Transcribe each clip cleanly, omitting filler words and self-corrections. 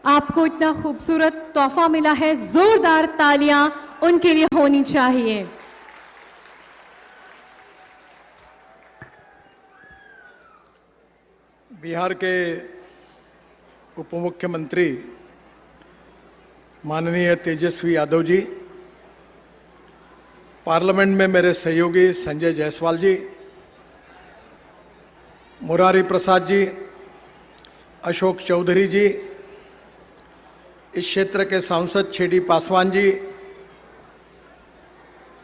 आपको इतना खूबसूरत तोहफा मिला है, जोरदार तालियां उनके लिए होनी चाहिए। बिहार के उप मुख्यमंत्री माननीय तेजस्वी यादव जी, पार्लियामेंट में मेरे सहयोगी संजय जायसवाल जी, मुरारी प्रसाद जी, अशोक चौधरी जी, इस क्षेत्र के सांसद छेदी पासवान जी,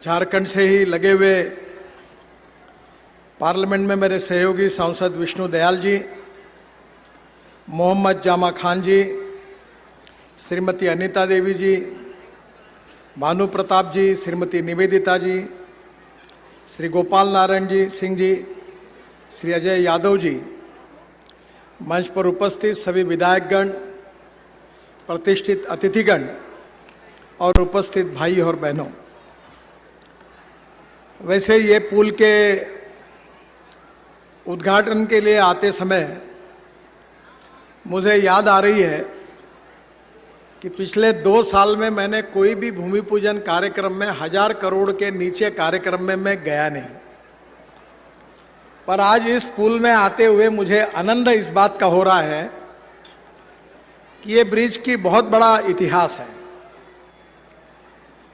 झारखंड से ही लगे हुए पार्लियामेंट में मेरे सहयोगी सांसद विष्णु दयाल जी, मोहम्मद जामा खान जी, श्रीमती अनीता देवी जी, भानु प्रताप जी, श्रीमती निवेदिता जी, श्री गोपाल नारायण जी सिंह जी, श्री अजय यादव जी, मंच पर उपस्थित सभी विधायकगण, प्रतिष्ठित अतिथिगण और उपस्थित भाई और बहनों, वैसे ये पुल के उद्घाटन के लिए आते समय मुझे याद आ रही है कि पिछले 2 साल में मैंने कोई भी भूमि पूजन कार्यक्रम में 1000 करोड़ के नीचे कार्यक्रम में मैं गया नहीं, पर आज इस पुल में आते हुए मुझे आनंद इस बात का हो रहा है कि ये ब्रिज की बहुत बड़ा इतिहास है।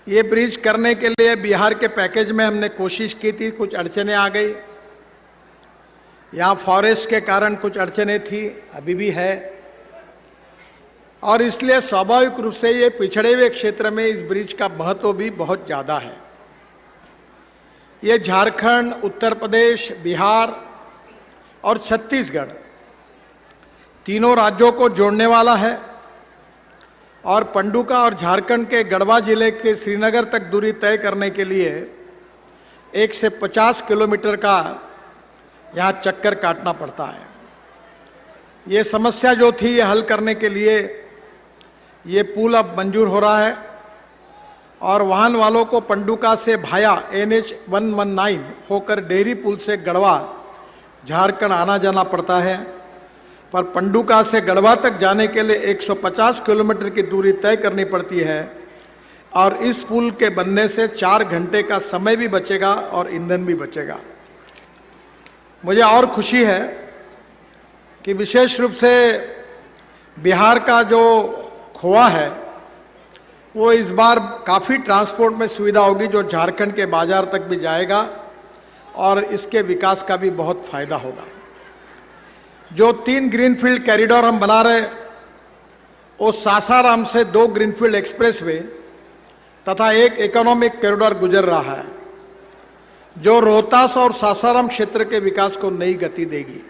ये ब्रिज करने के लिए बिहार के पैकेज में हमने कोशिश की थी, कुछ अड़चनें आ गई, यहाँ फॉरेस्ट के कारण कुछ अड़चनें थी, अभी भी है, और इसलिए स्वाभाविक रूप से ये पिछड़े हुए क्षेत्र में इस ब्रिज का महत्व भी बहुत ज़्यादा है। ये झारखंड, उत्तर प्रदेश, बिहार और छत्तीसगढ़ तीनों राज्यों को जोड़ने वाला है और पंडुका और झारखंड के गढ़वा जिले के श्रीनगर तक दूरी तय करने के लिए 1 से 50 किलोमीटर का यहाँ चक्कर काटना पड़ता है। ये समस्या जो थी, ये हल करने के लिए ये पुल अब मंजूर हो रहा है और वाहन वालों को पंडुका से भाया NH 119 होकर डेहरी पुल से गढ़वा झारखंड आना जाना पड़ता है, पर पंडुका से गढ़वा तक जाने के लिए 150 किलोमीटर की दूरी तय करनी पड़ती है और इस पुल के बनने से 4 घंटे का समय भी बचेगा और ईंधन भी बचेगा। मुझे और खुशी है कि विशेष रूप से बिहार का जो खोआ है वो इस बार काफ़ी ट्रांसपोर्ट में सुविधा होगी, जो झारखंड के बाजार तक भी जाएगा और इसके विकास का भी बहुत फायदा होगा। जो 3 ग्रीनफील्ड कॉरिडोर हम बना रहे, वो सासाराम से 2 ग्रीनफील्ड एक्सप्रेसवे तथा 1 इकोनॉमिक कॉरिडोर गुजर रहा है, जो रोहतास और सासाराम क्षेत्र के विकास को नई गति देगी।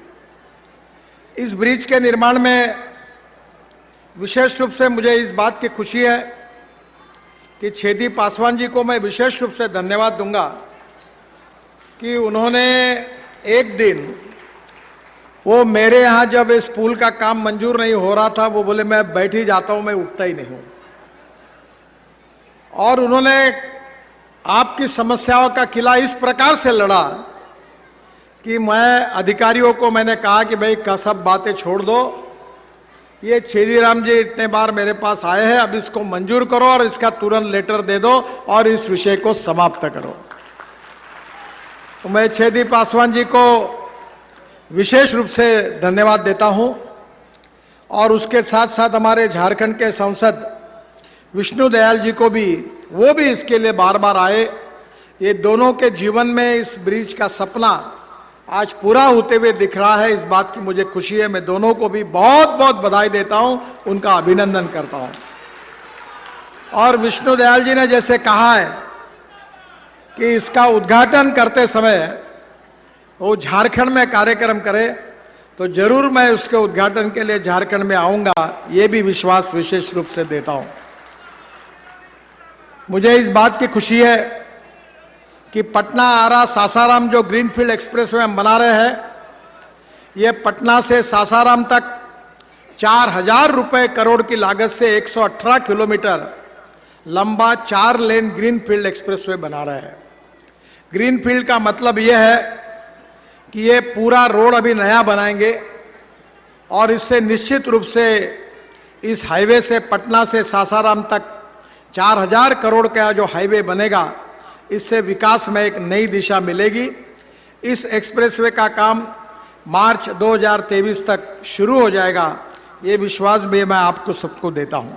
इस ब्रिज के निर्माण में विशेष रूप से मुझे इस बात की खुशी है कि छेदी पासवान जी को मैं विशेष रूप से धन्यवाद दूंगा कि उन्होंने एक दिन, वो मेरे यहाँ जब इस पुल का काम मंजूर नहीं हो रहा था, वो बोले मैं बैठ ही जाता हूँ, मैं उठता ही नहीं हूँ, और उन्होंने आपकी समस्याओं का किला इस प्रकार से लड़ा कि मैं अधिकारियों को मैंने कहा कि भाई सब बातें छोड़ दो, ये छेदीराम जी इतने बार मेरे पास आए हैं, अब इसको मंजूर करो और इसका तुरंत लेटर दे दो और इस विषय को समाप्त करो। तो मैं छेदी पासवान जी को विशेष रूप से धन्यवाद देता हूं और उसके साथ साथ हमारे झारखंड के सांसद विष्णु दयाल जी को भी, वो भी इसके लिए बार बार आए। ये दोनों के जीवन में इस ब्रिज का सपना आज पूरा होते हुए दिख रहा है, इस बात की मुझे खुशी है। मैं दोनों को भी बहुत बहुत बधाई देता हूं, उनका अभिनंदन करता हूं। और विष्णु दयाल जी ने जैसे कहा है कि इसका उद्घाटन करते समय वो झारखंड में कार्यक्रम करे, तो जरूर मैं उसके उद्घाटन के लिए झारखंड में आऊंगा, ये भी विश्वास विशेष रूप से देता हूं। मुझे इस बात की खुशी है कि पटना आरा सासाराम जो ग्रीनफील्ड एक्सप्रेसवे हम बना रहे हैं, ये पटना से सासाराम तक 4000 रुपए करोड़ की लागत से 118 किलोमीटर लंबा 4 लेन ग्रीनफील्ड एक्सप्रेसवे बना रहे हैं। ग्रीनफील्ड का मतलब यह है कि ये पूरा रोड अभी नया बनाएंगे और इससे निश्चित रूप से इस हाईवे से पटना से सासाराम तक 4000 करोड़ का जो हाईवे बनेगा, इससे विकास में एक नई दिशा मिलेगी। इस एक्सप्रेसवे का काम मार्च 2023 तक शुरू हो जाएगा, ये विश्वास भी मैं आपको सबको देता हूं।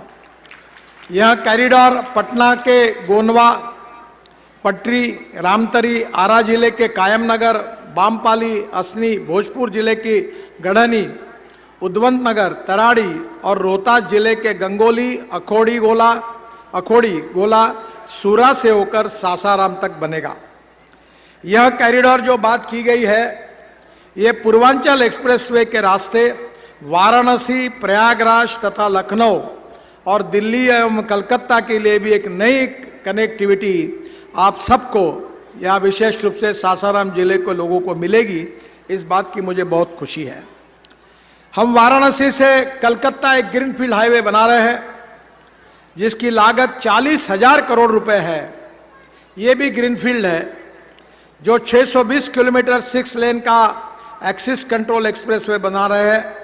यह कॉरिडोर पटना के गोंडवा, पटरी, रामतरी, आरा जिले के कायमनगर, बामपाली, असनी, भोजपुर जिले की गढ़नी, उद्वंत नगर, तराड़ी और रोहतास जिले के गंगोली, अखोड़ी गोला, सूरा से होकर सासाराम तक बनेगा। यह कॉरिडोर जो बात की गई है, ये पूर्वांचल एक्सप्रेसवे के रास्ते वाराणसी, प्रयागराज तथा लखनऊ और दिल्ली एवं कलकत्ता के लिए भी एक नई कनेक्टिविटी आप सबको या विशेष रूप से सासाराम जिले के लोगों को मिलेगी। इस बात की मुझे बहुत खुशी है। हम वाराणसी से कलकत्ता एक ग्रीनफील्ड हाईवे बना रहे हैं, जिसकी लागत 40,000 करोड़ रुपए है। ये भी ग्रीनफील्ड है, जो 620 किलोमीटर 6 लेन का एक्सिस कंट्रोल एक्सप्रेसवे बना रहे हैं,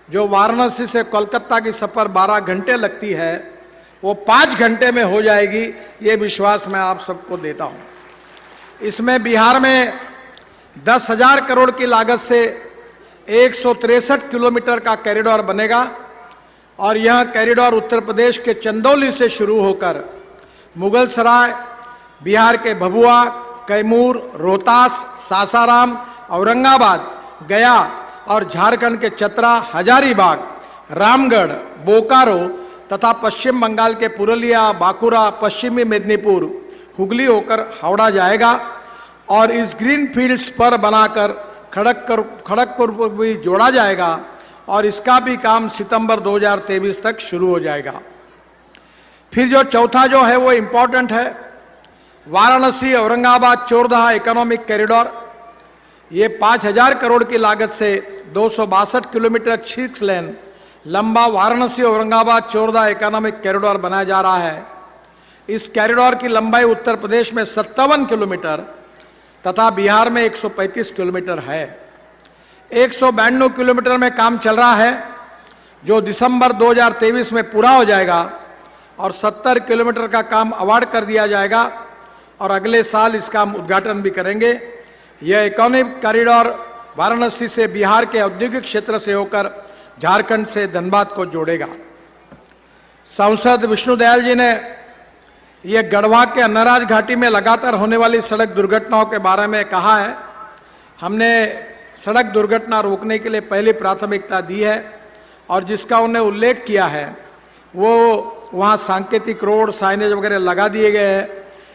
जो वाराणसी से कोलकाता की सफर 12 घंटे लगती है, वो 5 घंटे में हो जाएगी। ये विश्वास मैं आप सबको देता हूं। इसमें बिहार में 10,000 करोड़ की लागत से 163 किलोमीटर का कॉरिडोर बनेगा और यह कॉरिडोर उत्तर प्रदेश के चंदौली से शुरू होकर मुगल सराय, बिहार के भभुआ, कैमूर, रोहतास, सासाराम, औरंगाबाद, गया और झारखंड के चतरा, हजारीबाग, रामगढ़, बोकारो तथा पश्चिम बंगाल के पुरुलिया, बांकुरा, पश्चिमी मेदिनीपुर, हुगली होकर हावड़ा जाएगा और इस ग्रीन फील्ड्स पर बनाकर खड़गपुर को भी जोड़ा जाएगा और इसका भी काम सितंबर 2023 तक शुरू हो जाएगा। फिर जो चौथा जो है वो इम्पोर्टेंट है, वाराणसी औरंगाबाद चोरदहा इकोनॉमिक कॉरिडोर। ये 5,000 करोड़ की लागत से 262 किलोमीटर 6 लेन लंबा वाराणसी औरंगाबाद चोरदहा इकोनॉमिक कॉरिडोर बनाया जा रहा है। इस कॉरिडोर की लंबाई उत्तर प्रदेश में 57 किलोमीटर तथा बिहार में 135 किलोमीटर है। 192 किलोमीटर में काम चल रहा है, जो दिसंबर 2023 में पूरा हो जाएगा और 70 किलोमीटर का काम अवार्ड कर दिया जाएगा और अगले साल इसका हम उद्घाटन भी करेंगे। यह इकोनॉमिक कॉरिडोर वाराणसी से बिहार के औद्योगिक क्षेत्र से होकर झारखंड से धनबाद को जोड़ेगा। सांसद विष्णुदयाल जी ने यह गढ़वा के अन्नराज घाटी में लगातार होने वाली सड़क दुर्घटनाओं के बारे में कहा है। हमने सड़क दुर्घटना रोकने के लिए पहली प्राथमिकता दी है और जिसका उन्हें उल्लेख किया है वो वहाँ सांकेतिक रोड, साइनेज वगैरह लगा दिए गए हैं।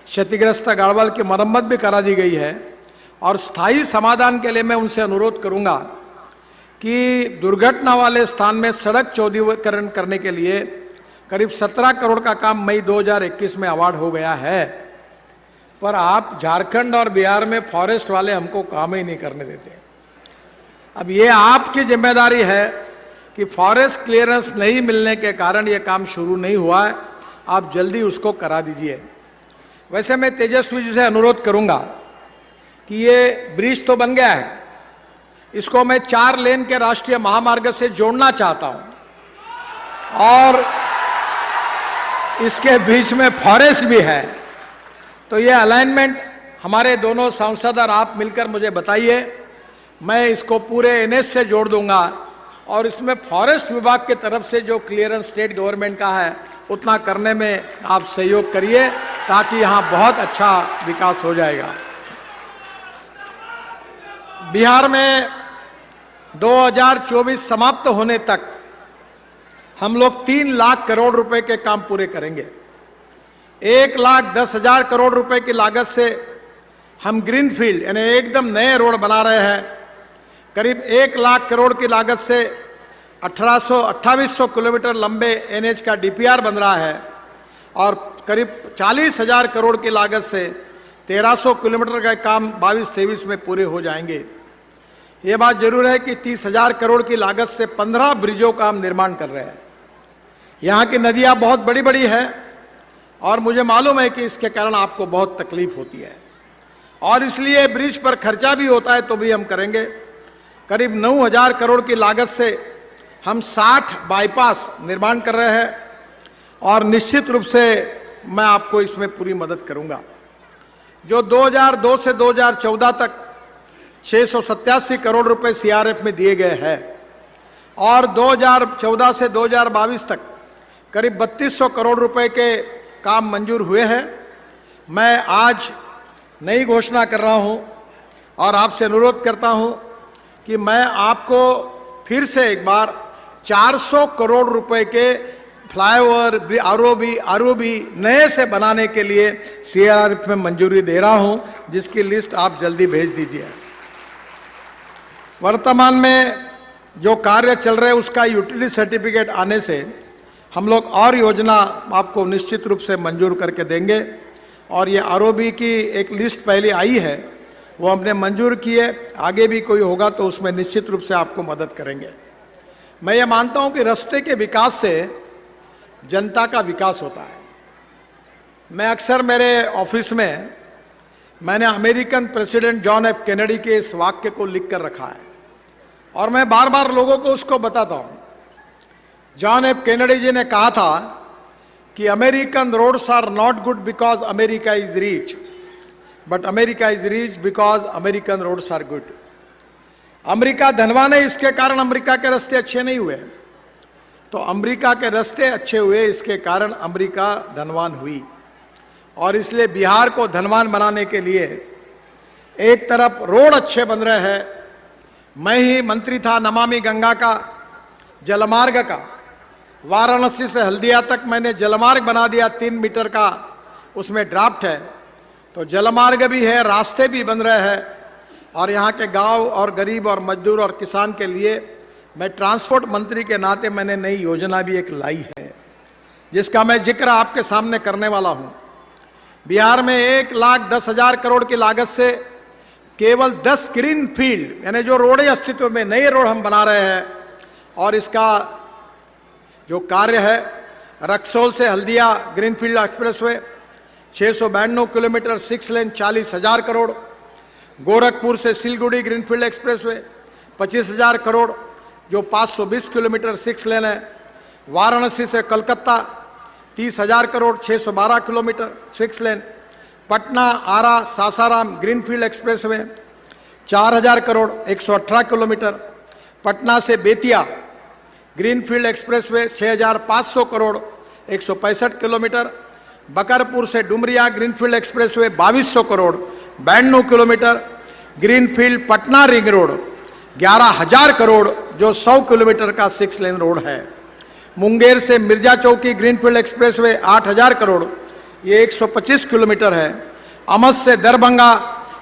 क्षतिग्रस्त गाड़वाल की मरम्मत भी करा दी गई है और स्थायी समाधान के लिए मैं उनसे अनुरोध करूंगा कि दुर्घटना वाले स्थान में सड़क चौड़ीकरण करने के लिए करीब 17 करोड़ का काम मई 2021 में अवार्ड हो गया है, पर आप झारखंड और बिहार में फॉरेस्ट वाले हमको काम ही नहीं करने देते। अब ये आपकी जिम्मेदारी है कि फॉरेस्ट क्लियरेंस नहीं मिलने के कारण ये काम शुरू नहीं हुआ है, आप जल्दी उसको करा दीजिए। वैसे मैं तेजस्वी जी से अनुरोध करूंगा कि ये ब्रिज तो बन गया है, इसको मैं 4 लेन के राष्ट्रीय महामार्ग से जोड़ना चाहता हूं और इसके बीच में फॉरेस्ट भी है, तो ये अलाइनमेंट हमारे दोनों सांसद और आप मिलकर मुझे बताइए। मैं इसको पूरे एनएच से जोड़ दूंगा और इसमें फॉरेस्ट विभाग की तरफ से जो क्लियरेंस स्टेट गवर्नमेंट का है उतना करने में आप सहयोग करिए ताकि यहाँ बहुत अच्छा विकास हो जाएगा। बिहार में 2024 समाप्त होने तक हम लोग 3 लाख करोड़ रुपए के काम पूरे करेंगे। 1,10,000 करोड़ रुपए की लागत से हम ग्रीनफील्ड यानी एकदम नए रोड बना रहे हैं। करीब 1 लाख करोड़ की लागत से 2800 किलोमीटर लंबे एनएच का डीपीआर बन रहा है और करीब 40,000 करोड़ की लागत से 1300 किलोमीटर का काम 22-23 में पूरे हो जाएंगे। ये बात जरूर है कि 30,000 करोड़ की लागत से 15 ब्रिजों का हम निर्माण कर रहे हैं। यहाँ की नदियाँ बहुत बड़ी बड़ी है और मुझे मालूम है कि इसके कारण आपको बहुत तकलीफ होती है और इसलिए ब्रिज पर खर्चा भी होता है तो भी हम करेंगे। करीब 9,000 करोड़ की लागत से हम 60 बाईपास निर्माण कर रहे हैं और निश्चित रूप से मैं आपको इसमें पूरी मदद करूंगा। जो 2002 से 2014 तक 687 करोड़ रुपए सीआरएफ में दिए गए हैं और 2014 से 2022 तक करीब 3200 करोड़ रुपए के काम मंजूर हुए हैं। मैं आज नई घोषणा कर रहा हूं और आपसे अनुरोध करता हूं कि मैं आपको फिर से एक बार 400 करोड़ रुपए के फ्लाईओवर आरओबी नए से बनाने के लिए सीआरएफ में मंजूरी दे रहा हूं, जिसकी लिस्ट आप जल्दी भेज दीजिए। वर्तमान में जो कार्य चल रहे हैं उसका यूटिलिटी सर्टिफिकेट आने से हम लोग और योजना आपको निश्चित रूप से मंजूर करके देंगे और ये आरओबी की एक लिस्ट पहले आई है, वो हमने मंजूर की है। आगे भी कोई होगा तो उसमें निश्चित रूप से आपको मदद करेंगे। मैं ये मानता हूं कि रास्ते के विकास से जनता का विकास होता है। मैं अक्सर मेरे ऑफिस में मैंने American president John F Kennedy के इस वाक्य को लिख कर रखा है और मैं बार बार लोगों को उसको बताता हूं। जॉन एफ कैनेडी जी ने कहा था कि American roads are not good because America is rich, but America is rich because American roads are good. America धनवान है, इसके कारण अमेरिका के रास्ते अच्छे नहीं हुए। तो अमेरिका के रास्ते अच्छे हुए, इसके कारण अमेरिका धनवान हुई। और इसलिए बिहार को धनवान बनाने के लिए एक तरफ रोड अच्छे बन रहे हैं। मैं ही मंत्री था नमामि गंगा का, जलमार्ग का। वाराणसी से हल्दिया तक मैंने जलमार्ग बना दिया, 3 मीटर का उसमें ड्राफ्ट है। तो जलमार्ग भी है, रास्ते भी बन रहे हैं और यहाँ के गांव और गरीब और मजदूर और किसान के लिए मैं ट्रांसपोर्ट मंत्री के नाते मैंने नई योजना भी एक लाई है, जिसका मैं जिक्र आपके सामने करने वाला हूँ। बिहार में 1,10,000 करोड़ की लागत से केवल 10 ग्रीन फील्ड, यानी जो रोडें अस्तित्व में, नए रोड हम बना रहे हैं। और इसका जो कार्य है, रक्सौल से हल्दिया ग्रीनफील्ड एक्सप्रेसवे 692 किलोमीटर 6 लेन 40,000 करोड़। गोरखपुर से सिलगुड़ी ग्रीनफील्ड एक्सप्रेसवे 25,000 करोड़ जो 520 किलोमीटर 6 लेन है। वाराणसी से Calcutta 30,000 crore 612 kilometre 6 lane. Patna Ara Sasaram greenfield expressway 4,000 crore 118 kilometre. Patna से Bettiah greenfield expressway 6,500 crore 165 kilometre. Bakarpur से Dumaria greenfield expressway 2,200 crore 92 kilometre. Greenfield Patna ring road 11,000 crore जो 100 किलोमीटर का 6 लेन रोड है। मुंगेर से मिर्जा चौकी ग्रीनफील्ड एक्सप्रेसवे 8,000 करोड़, ये 125 किलोमीटर है। अमस से दरभंगा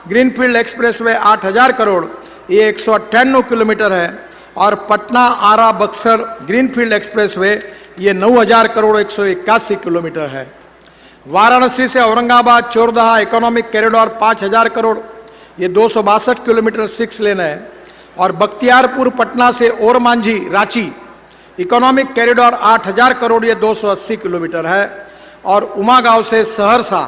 ग्रीनफील्ड एक्सप्रेसवे 8,000 करोड़, ये 198 किलोमीटर है। और पटना आरा बक्सर ग्रीनफील्ड एक्सप्रेसवे ये 9,000 करोड़ 181 किलोमीटर है। वाराणसी से औरंगाबाद चोरदहा इकोनॉमिक कॉरिडोर 5,000 करोड़, ये 262 किलोमीटर 6 लेन है। और बख्तियारपुर पटना से ओरमांझी रांची इकोनॉमिक कॉरिडोर 8,000 करोड़, ये 280 किलोमीटर है। और उमागांव से सहरसा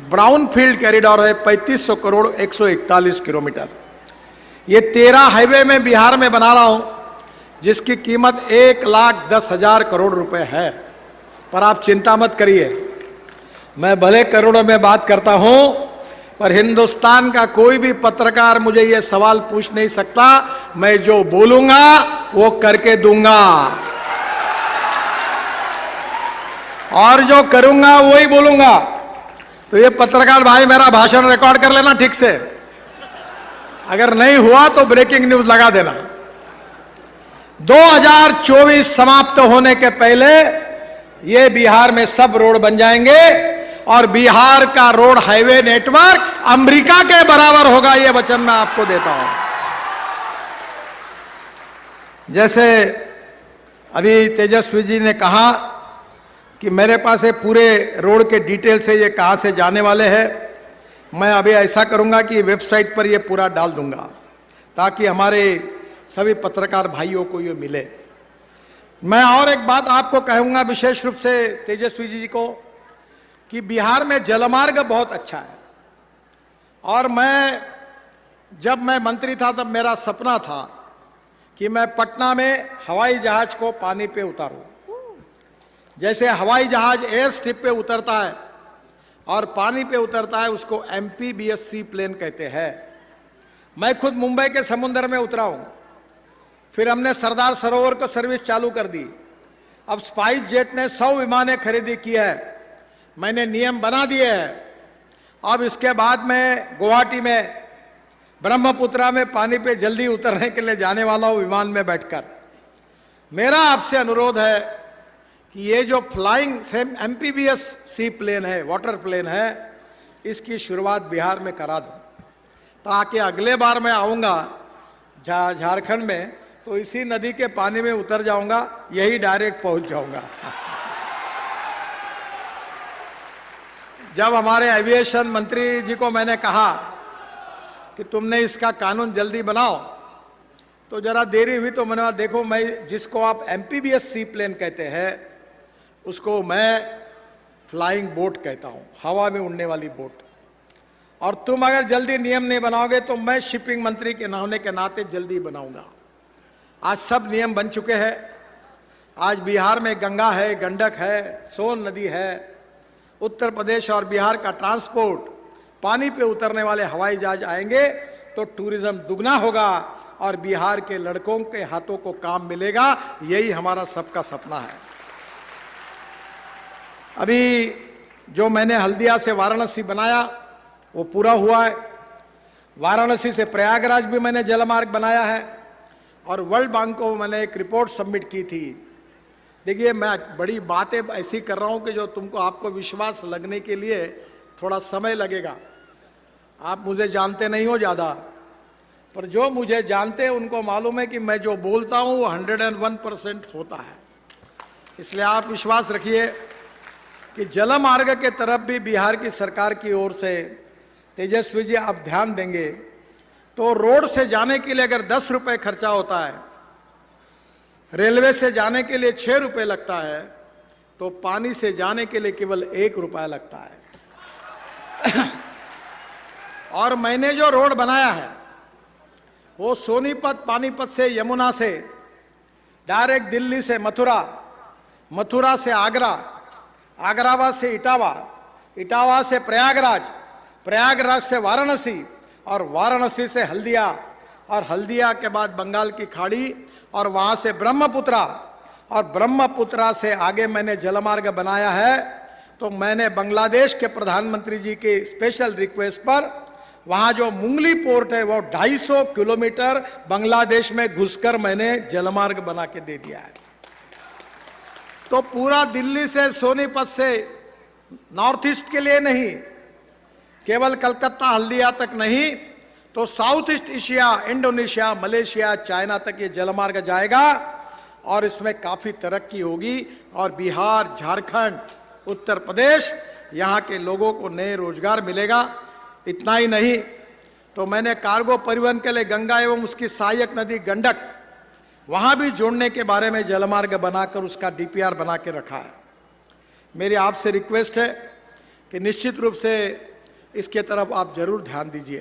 ब्राउन फील्ड कॉरिडोर है 3,500 करोड़ 141 किलोमीटर। ये 13 हाईवे में बिहार में बना रहा हूं, जिसकी कीमत 1,10,000 करोड़ रुपए है। पर आप चिंता मत करिए, मैं भले करोड़ों में बात करता हूं, पर हिंदुस्तान का कोई भी पत्रकार मुझे ये सवाल पूछ नहीं सकता। मैं जो बोलूंगा वो करके दूंगा और जो करूंगा वही बोलूंगा। तो ये पत्रकार भाई मेरा भाषण रिकॉर्ड कर लेना ठीक से, अगर नहीं हुआ तो ब्रेकिंग न्यूज लगा देना। 2024 समाप्त होने के पहले ये बिहार में सब रोड बन जाएंगे और बिहार का रोड हाईवे नेटवर्क अमेरिका के बराबर होगा, ये वचन मैं आपको देता हूं। जैसे अभी तेजस्वी जी ने कहा कि मेरे पास ये पूरे रोड के डिटेल से ये कहां से जाने वाले हैं, मैं अभी ऐसा करूंगा कि वेबसाइट पर ये पूरा डाल दूंगा ताकि हमारे सभी पत्रकार भाइयों को ये मिले। मैं और एक बात आपको कहूंगा विशेष रूप से तेजस्वी जी को कि बिहार में जलमार्ग बहुत अच्छा है। और जब मैं मंत्री था तब मेरा सपना था कि मैं पटना में हवाई जहाज को पानी पे उतारूं। जैसे हवाई जहाज एयर स्ट्रिप पे उतरता है और पानी पे उतरता है, उसको एमपीबीएस सी प्लेन कहते हैं। मैं खुद मुंबई के समुद्र में उतरा हूं, फिर हमने सरदार सरोवर को सर्विस चालू कर दी। अब स्पाइस जेट ने 100 विमानें खरीदी की है, मैंने नियम बना दिए हैं। अब इसके बाद में गुवाहाटी में ब्रह्मपुत्रा में पानी पे जल्दी उतरने के लिए जाने वाला हूं विमान में बैठकर। मेरा आपसे अनुरोध है कि ये जो फ्लाइंग सेम एमपीबीएस सी प्लेन है, वाटर प्लेन है, इसकी शुरुआत बिहार में करा दो, ताकि अगले बार मैं आऊंगा झारखंड में तो इसी नदी के पानी में उतर जाऊंगा, यही डायरेक्ट पहुंच जाऊंगा। जब हमारे एविएशन मंत्री जी को मैंने कहा कि तुमने इसका कानून जल्दी बनाओ, तो जरा देरी हुई, तो मैंने कहा देखो, मैं जिसको आप एमपीबीएस सी प्लेन कहते हैं उसको मैं फ्लाइंग बोट कहता हूं, हवा में उड़ने वाली बोट। और तुम अगर जल्दी नियम नहीं बनाओगे तो मैं शिपिंग मंत्री के होने के नाते जल्दी बनाऊंगा। आज सब नियम बन चुके हैं। आज बिहार में गंगा है, गंडक है, सोन नदी है। उत्तर प्रदेश और बिहार का ट्रांसपोर्ट, पानी पे उतरने वाले हवाई जहाज आएंगे तो टूरिज्म दुगना होगा और बिहार के लड़कों के हाथों को काम मिलेगा। यही हमारा सबका सपना है। अभी जो मैंने हल्दिया से वाराणसी बनाया वो पूरा हुआ है। वाराणसी से प्रयागराज भी मैंने जलमार्ग बनाया है और वर्ल्ड बैंक को मैंने एक रिपोर्ट सबमिट की थी। देखिए, मैं बड़ी बातें ऐसी कर रहा हूं कि जो तुमको आपको विश्वास लगने के लिए थोड़ा समय लगेगा। आप मुझे जानते नहीं हो ज़्यादा, पर जो मुझे जानते हैं उनको मालूम है कि मैं जो बोलता हूं वो 101% होता है। इसलिए आप विश्वास रखिए कि जलमार्ग के तरफ भी बिहार की सरकार की ओर से तेजस्वी जी आप ध्यान देंगे तो रोड से जाने के लिए अगर 10 रुपए खर्चा होता है, रेलवे से जाने के लिए 6 रुपए लगता है, तो पानी से जाने के लिए केवल 1 रुपया लगता है। और मैंने जो रोड बनाया है वो सोनीपत, पानीपत से यमुना से डायरेक्ट दिल्ली से मथुरा, मथुरा से आगरा, आगराबाद से इटावा, इटावा से प्रयागराज, प्रयागराज से वाराणसी और वाराणसी से हल्दिया और हल्दिया के बाद बंगाल की खाड़ी और वहां से ब्रह्मपुत्रा और ब्रह्मपुत्रा से आगे मैंने जलमार्ग बनाया है। तो मैंने बांग्लादेश के प्रधानमंत्री जी के स्पेशल रिक्वेस्ट पर वहां जो मुंगली पोर्ट है वो 250 किलोमीटर बांग्लादेश में घुसकर मैंने जलमार्ग बना के दे दिया है। तो पूरा दिल्ली से सोनीपत से नॉर्थ ईस्ट के लिए नहीं, केवल कलकत्ता हल्दिया तक नहीं, तो south east Asia, Indonesia, Malaysia, China तक ये जलमार्ग जाएगा और इसमें काफी तरक्की होगी और बिहार, झारखंड, उत्तर प्रदेश, यहाँ के लोगों को नए रोजगार मिलेगा। इतना ही नहीं, तो मैंने कार्गो परिवहन के लिए गंगा एवं उसकी सहायक नदी गंडक, वहां भी जोड़ने के बारे में जलमार्ग बनाकर उसका डीपीआर बना के रखा है। मेरी आपसे रिक्वेस्ट है कि निश्चित रूप से इसके तरफ आप जरूर ध्यान दीजिए।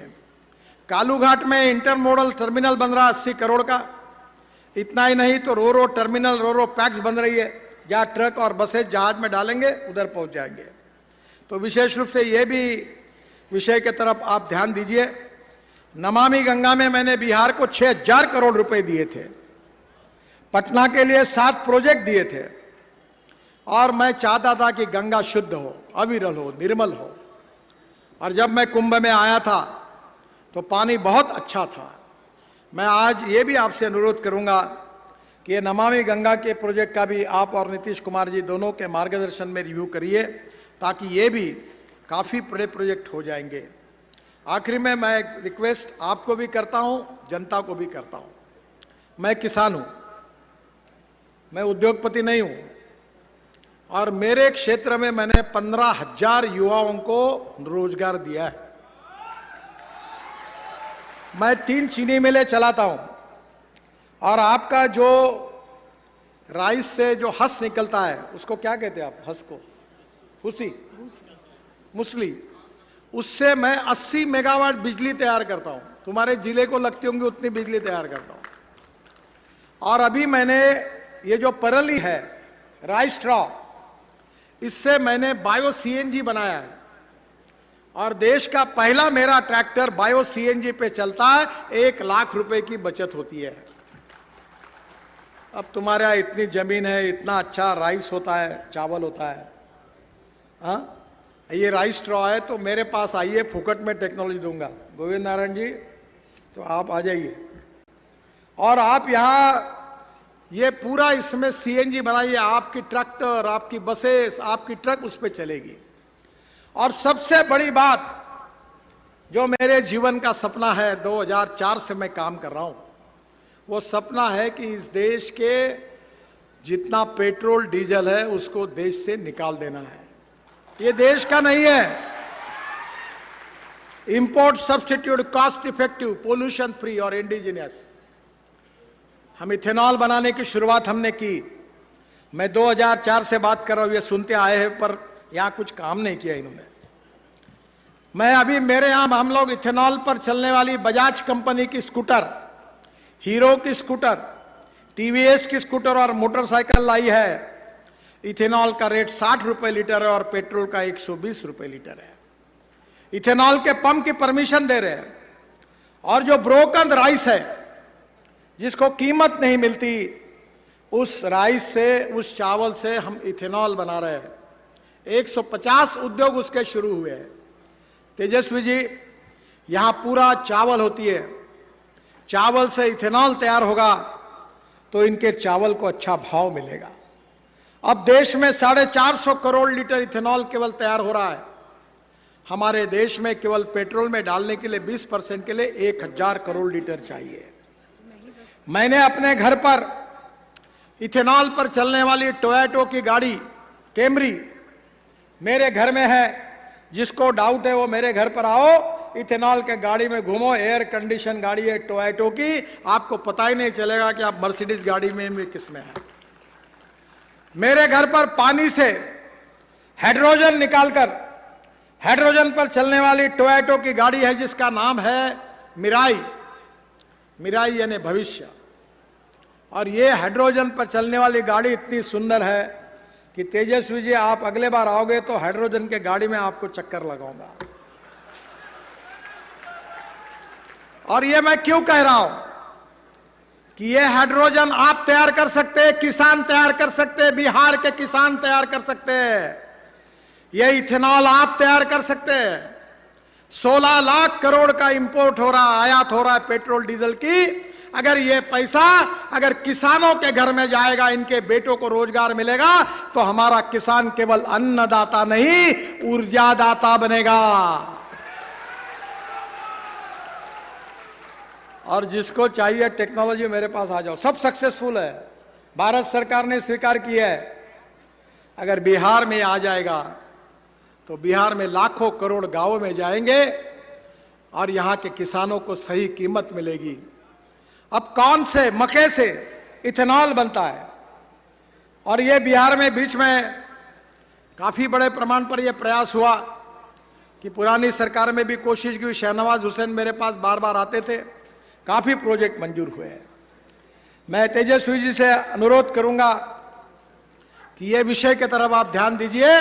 कालूघाट में इंटरमोडल टर्मिनल बन रहा 80 करोड़ का। इतना ही नहीं तो रो रो टर्मिनल, रो रो पैक्स बन रही है, जहाँ ट्रक और बसें जहाज में डालेंगे उधर पहुंच जाएंगे। तो विशेष रूप से ये भी विषय के तरफ आप ध्यान दीजिए। नमामि गंगा में मैंने बिहार को 6000 करोड़ रुपए दिए थे, पटना के लिए 7 प्रोजेक्ट दिए थे और मैं चाहता था कि गंगा शुद्ध हो, अविरल हो, निर्मल हो। और जब मैं कुंभ में आया था तो पानी बहुत अच्छा था। मैं आज ये भी आपसे अनुरोध करूंगा कि ये नमामि गंगा के प्रोजेक्ट का भी आप और नीतीश कुमार जी दोनों के मार्गदर्शन में रिव्यू करिए, ताकि ये भी काफ़ी बड़े प्रोजेक्ट हो जाएंगे। आखिरी में मैं रिक्वेस्ट आपको भी करता हूं, जनता को भी करता हूं। मैं किसान हूं, मैं उद्योगपति नहीं हूं, और मेरे क्षेत्र में मैंने 15,000 युवाओं को रोजगार दिया है। मैं 3 चीनी मिलें चलाता हूं, और आपका जो राइस से जो हस निकलता है उसको क्या कहते हैं आप? हस को भूसी, मूसली, उससे मैं 80 मेगावाट बिजली तैयार करता हूं। तुम्हारे जिले को लगती होंगी उतनी बिजली तैयार करता हूं। और अभी मैंने ये जो परली है राइस स्ट्रॉ, इससे मैंने बायो सीएनजी बनाया है और देश का पहला मेरा ट्रैक्टर बायो सीएनजी पे चलता है। 1 लाख रुपए की बचत होती है। अब तुम्हारे यहाँ इतनी जमीन है, इतना अच्छा राइस होता है, चावल होता है, हाँ, ये राइस स्ट्रॉ है, तो मेरे पास आइए, फुकट में टेक्नोलॉजी दूंगा। गोविंद नारायण जी, तो आप आ जाइए और आप यहाँ ये पूरा इसमें सीएनजी बनाइए। आपकी ट्रैक्टर, आपकी बसेस, आपकी ट्रक उस पर चलेगी। और सबसे बड़ी बात, जो मेरे जीवन का सपना है, 2004 से मैं काम कर रहा हूं, वो सपना है कि इस देश के जितना पेट्रोल डीजल है उसको देश से निकाल देना है। ये देश का नहीं है। Import substitute, cost effective, pollution free और इंडिजिनियस। हम इथेनॉल बनाने की शुरुआत हमने की। मैं 2004 से बात कर रहा हूं, ये सुनते आए हैं, पर यहां कुछ काम नहीं किया इन्होंने। मैं अभी मेरे यहां हम लोग इथेनॉल पर चलने वाली बजाज कंपनी की स्कूटर, हीरो की स्कूटर, टीवीएस की स्कूटर और मोटरसाइकिल लाई है। इथेनॉल का रेट 60 रुपए लीटर है और पेट्रोल का 120 रुपए लीटर है। इथेनॉल के पंप की परमिशन दे रहे हैं। और जो ब्रोकन राइस है, जिसको कीमत नहीं मिलती, उस राइस से, उस चावल से हम इथेनॉल बना रहे हैं। 150 उद्योग उसके शुरू हुए हैं। तेजस्वी जी, यहां पूरा चावल होती है, चावल से इथेनॉल तैयार होगा तो इनके चावल को अच्छा भाव मिलेगा। अब देश में 450 करोड़ लीटर इथेनॉल केवल तैयार हो रहा है। हमारे देश में केवल पेट्रोल में डालने के लिए 20% के लिए 1000 करोड़ लीटर चाहिए। मैंने अपने घर पर इथेनॉल पर चलने वाली टोयोटा की गाड़ी कैमरी मेरे घर में है। जिसको डाउट है वो मेरे घर पर आओ, इथेनॉल के गाड़ी में घूमो। एयर कंडीशन गाड़ी है टोयोटा की, आपको पता ही नहीं चलेगा कि आप मर्सिडीज गाड़ी में किस में है। मेरे घर पर पानी से हाइड्रोजन निकालकर हाइड्रोजन पर चलने वाली टोयोटा की गाड़ी है, जिसका नाम है मिराई। मिराई यानी भविष्य। और ये हाइड्रोजन पर चलने वाली गाड़ी इतनी सुंदर है कि तेजस्वी जी, आप अगले बार आओगे तो हाइड्रोजन के गाड़ी में आपको चक्कर लगाऊंगा। और ये मैं क्यों कह रहा हूं कि ये हाइड्रोजन आप तैयार कर सकते हैं, किसान तैयार कर सकते हैं, बिहार के किसान तैयार कर सकते हैं। ये इथेनॉल आप तैयार कर सकते हैं। 16 लाख करोड़ का इंपोर्ट हो रहा है, आयात हो रहा है पेट्रोल डीजल की। अगर ये पैसा अगर किसानों के घर में जाएगा, इनके बेटों को रोजगार मिलेगा, तो हमारा किसान केवल अन्नदाता नहीं, ऊर्जादाता बनेगा। और जिसको चाहिए टेक्नोलॉजी, मेरे पास आ जाओ, सब सक्सेसफुल है। भारत सरकार ने स्वीकार किया है। अगर बिहार में आ जाएगा तो बिहार में लाखों करोड़ गांवों में जाएंगे और यहां के किसानों को सही कीमत मिलेगी। अब कौन से मक्के से इथेनॉल बनता है, और ये बिहार में बीच में काफी बड़े प्रमाण पर यह प्रयास हुआ कि पुरानी सरकार में भी कोशिश की। शहनवाज हुसैन मेरे पास बार बार आते थे, काफी प्रोजेक्ट मंजूर हुए हैं। मैं तेजस्वी जी से अनुरोध करूंगा कि यह विषय की तरफ आप ध्यान दीजिए।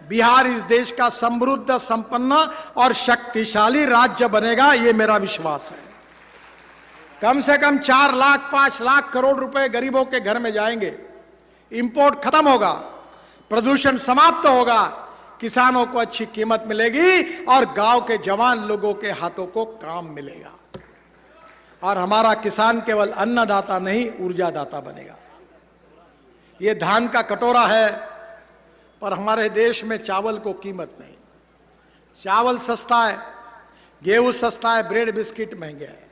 बिहार इस देश का समृद्ध, संपन्न और शक्तिशाली राज्य बनेगा, यह मेरा विश्वास है। कम से कम 4 लाख 5 लाख करोड़ रुपए गरीबों के घर में जाएंगे। इंपोर्ट खत्म होगा, प्रदूषण समाप्त होगा, किसानों को अच्छी कीमत मिलेगी और गांव के जवान लोगों के हाथों को काम मिलेगा। और हमारा किसान केवल अन्नदाता नहीं, ऊर्जादाता बनेगा। ये धान का कटोरा है, पर हमारे देश में चावल को कीमत नहीं। चावल सस्ता है, गेहूं सस्ता है, ब्रेड बिस्किट महंगे हैं,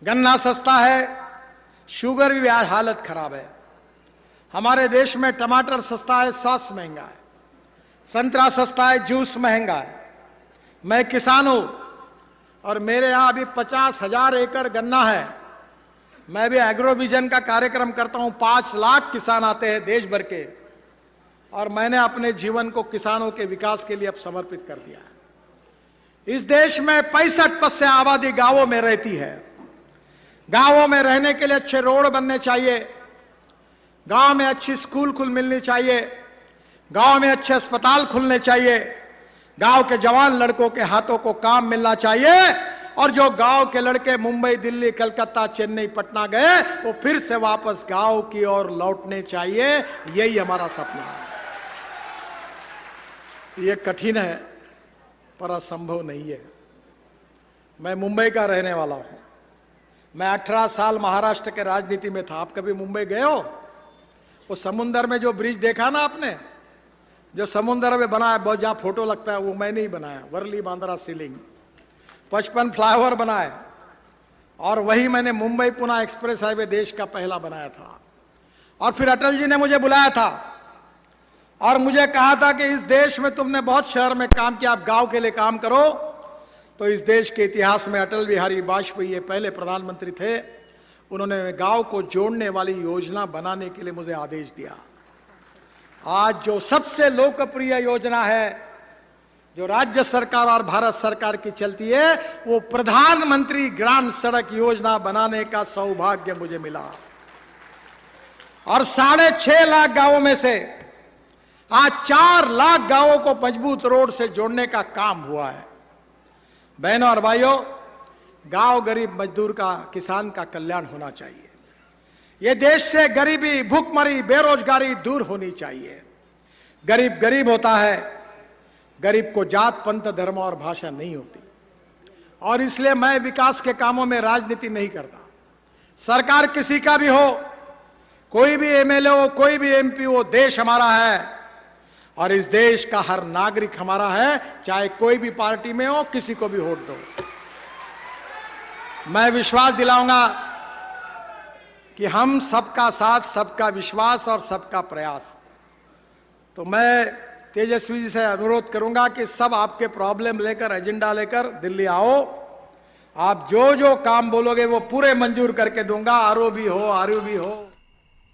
गन्ना सस्ता है, शुगर भी हालत खराब है। हमारे देश में टमाटर सस्ता है, सॉस महंगा है, संतरा सस्ता है, जूस महंगा है। मैं किसान हूं और मेरे यहां अभी 50,000 एकड़ गन्ना है। मैं भी एग्रोविजन का कार्यक्रम करता हूं। 5 लाख किसान आते हैं देश भर के, और मैंने अपने जीवन को किसानों के विकास के लिए अब समर्पित कर दिया है। इस देश में 65% आबादी गांवों में रहती है। गांवों में रहने के लिए अच्छे रोड बनने चाहिए, गांव में अच्छी स्कूल मिलनी चाहिए, गांव में अच्छे अस्पताल खुलने चाहिए, गांव के जवान लड़कों के हाथों को काम मिलना चाहिए, और जो गांव के लड़के मुंबई, दिल्ली, कलकत्ता, चेन्नई, पटना गए वो फिर से वापस गांव की ओर लौटने चाहिए। यही हमारा सपना है। ये कठिन है पर असंभव नहीं है। मैं मुंबई का रहने वाला हूं। मैं 18 साल महाराष्ट्र के राजनीति में था। आप कभी मुंबई गए हो? वो समुंदर में जो ब्रिज देखा ना आपने, जो समुंदर में बना है, बहुत जहां फोटो लगता है, वो मैंने ही बनाया। वर्ली बांद्रा सीलिंग 55 फ्लाईओवर बनाए, और वही मैंने मुंबई पुणे एक्सप्रेस हाईवे देश का पहला बनाया था। और फिर अटल जी ने मुझे बुलाया था और मुझे कहा था कि इस देश में तुमने बहुत शहर में काम किया, आप गांव के लिए काम करो। तो इस देश के इतिहास में अटल बिहारी वाजपेयी पहले प्रधानमंत्री थे। उन्होंने गांव को जोड़ने वाली योजना बनाने के लिए मुझे आदेश दिया। आज जो सबसे लोकप्रिय योजना है, जो राज्य सरकार और भारत सरकार की चलती है, वो प्रधानमंत्री ग्राम सड़क योजना बनाने का सौभाग्य मुझे मिला। और 6.5 लाख गांवों में से आज 4 लाख गांवों को मजबूत रोड से जोड़ने का काम हुआ है। बहनों और भाइयों, गांव गरीब मजदूर का, किसान का कल्याण होना चाहिए। ये देश से गरीबी, भूखमरी, बेरोजगारी दूर होनी चाहिए। गरीब गरीब होता है, गरीब को जात, पंथ, धर्म और भाषा नहीं होती। और इसलिए मैं विकास के कामों में राजनीति नहीं करता। सरकार किसी का भी हो, कोई भी एमएलए हो, कोई भी एमपी हो, देश हमारा है और इस देश का हर नागरिक हमारा है, चाहे कोई भी पार्टी में हो, किसी को भी वोट दो। मैं विश्वास दिलाऊंगा कि हम सबका साथ, सबका विश्वास और सबका प्रयास। तो मैं तेजस्वी जी से अनुरोध करूंगा कि सब आपके प्रॉब्लम लेकर, एजेंडा लेकर दिल्ली आओ। आप जो जो काम बोलोगे वो पूरे मंजूर करके दूंगा। आरओबी हो, आरयूबी हो,